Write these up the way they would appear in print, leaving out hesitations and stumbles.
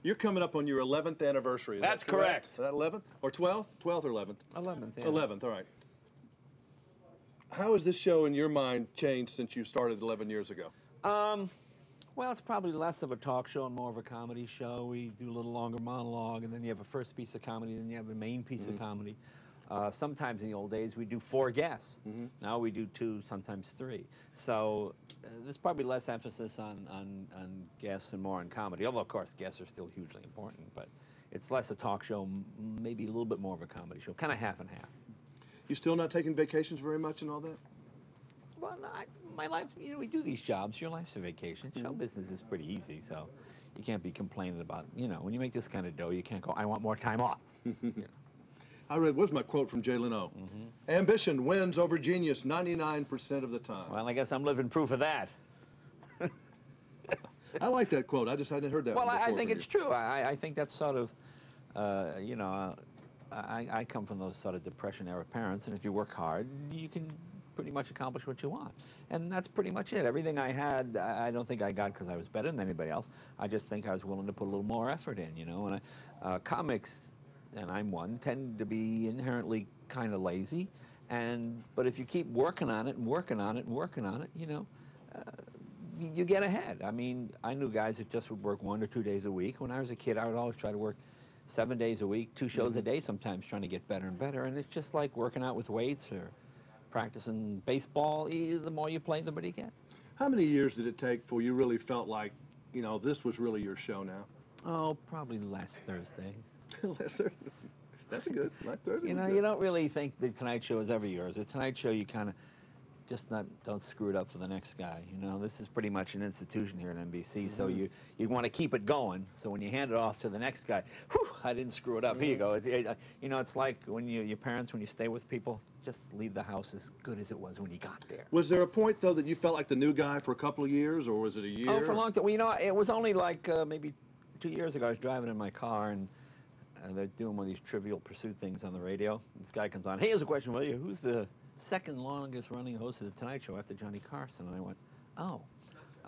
You're coming up on your 11th anniversary. That's correct. Is that 11th or 12th? 12th or 11th? 11th. Yeah. 11th. All right. How has this show, in your mind, changed since you started 11 years ago? Well, it's probably less of a talk show and more of a comedy show. We do a little longer monologue, and then you have a first piece of comedy, and then you have a main piece of comedy. Sometimes in the old days, we do 4 guests. Now we do 2, sometimes 3. So there's probably less emphasis on guests and more on comedy. Although, of course, guests are still hugely important, but it's less a talk show, maybe a little bit more of a comedy show, kind of half and half. You still not taking vacations very much and all that? Well, no, my life, you know, we do these jobs. Your life's a vacation. Show business is pretty easy, so you can't be complaining about, you know, when you make this kind of dough, you can't go, I want more time off. You know. I read, what's my quote from Jay Leno? Ambition wins over genius 99% of the time. Well, I guess I'm living proof of that. I like that quote. I just hadn't heard that Well, one before I think from it's you. true. I think that's sort of, you know, I come from those sort of Depression-era parents, and if you work hard, you can pretty much accomplish what you want. And that's pretty much it. Everything I had, I don't think I got because I was better than anybody else. I just think I was willing to put a little more effort in, you know. And comics, and I'm one, tend to be inherently kind of lazy. But if you keep working on it and working on it and working on it, you know, you get ahead. I mean, I knew guys that just would work 1 or 2 days a week. When I was a kid, I would always try to work 7 days a week, 2 shows a day sometimes, trying to get better and better. And it's just like working out with weights or practicing baseball. The more you play, the better you get. How many years did it take before you really felt like, you know, this was really your show now? Oh, probably last Thursday. Last Thursday. That's good. Last Thursday. You know, you don't really think the Tonight Show is ever yours. The Tonight Show, you kind of just don't screw it up for the next guy. You know, this is pretty much an institution here at NBC, so you want to keep it going. So when you hand it off to the next guy, whew, I didn't screw it up. Here you go. You know, it's like when your parents, when you stay with people, just leave the house as good as it was when you got there. Was there a point, though, that you felt like the new guy for a couple of years, or was it a year? Oh, for a long time. Well, you know, it was only like maybe 2 years ago. I was driving in my car, and they're doing one of these Trivial Pursuit things on the radio. This guy comes on, hey, here's a question for you. Who's the second longest running host of the Tonight Show after Johnny Carson? And I went, oh,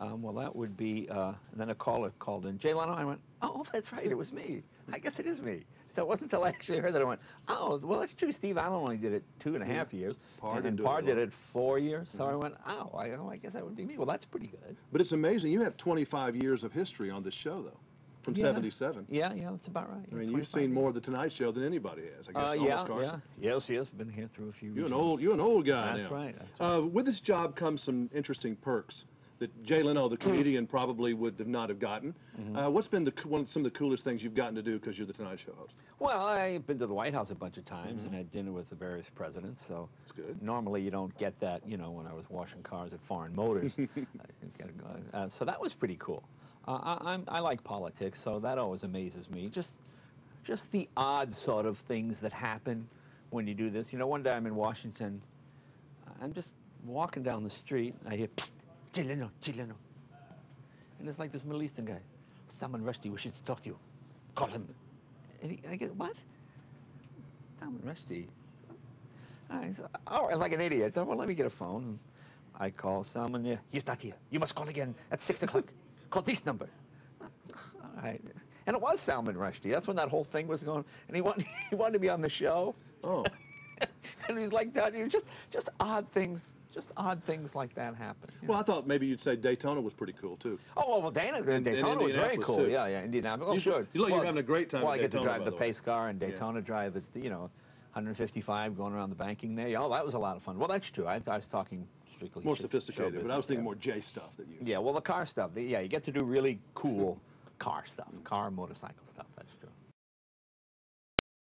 well, that would be, and then a caller called in, Jay Leno. I went, oh, that's right, it was me. I guess it is me. So it wasn't until I actually heard that I went, oh, well, that's true. Steve Allen only did it 2.5 years. And Parr did it 4 years. So I went, oh, I guess that would be me. Well, that's pretty good. But it's amazing. You have 25 years of history on this show, though, from 77. Yeah, that's about right. I mean, you've seen more of the Tonight Show than anybody has, I guess. Carson. Yes, been here through a few You're an old guy That's now. Right, that's right. With this job comes some interesting perks that Jay Leno, the comedian, probably would not have gotten. What's been some of the coolest things you've gotten to do because you're the Tonight Show host? Well, I've been to the White House a bunch of times and had dinner with the various presidents. So that's good. Normally you don't get that, you know, when I was washing cars at Foreign Motors. So that was pretty cool. I like politics, so that always amazes me. Just the odd sort of things that happen when you do this. You know, one day I'm in Washington. I'm just walking down the street. I hear, psst, Jay Leno, Jay Leno. And it's like this Middle Eastern guy. Salman Rushdie wishes to talk to you. Call him. And I get, what? Salman Rushdie? Oh, like an idiot. So, well, let me get a phone. And I call Salman. Yeah, he's not here. You must call again at 6 o'clock. Call this number. All right. And it was Salman Rushdie. That's when that whole thing was going. And he wanted to be on the show. Oh. And he's like, just odd things. Just odd things like that happen. Well, I thought maybe you'd say Daytona was pretty cool, too. Oh, well, Daytona was very cool. Too. Yeah, Indianapolis. Oh, sure. You look like you're having a great time. Well, at I get to Daytona, drive the pace car, and Daytona drive the, you know, 155 going around the banking there. Oh, that was a lot of fun. Well, that's true. I was talking strictly more sophisticated, but I was thinking more Jay stuff that you. Yeah, well, the car stuff. Yeah, you get to do really cool car stuff, car motorcycle stuff. That's true.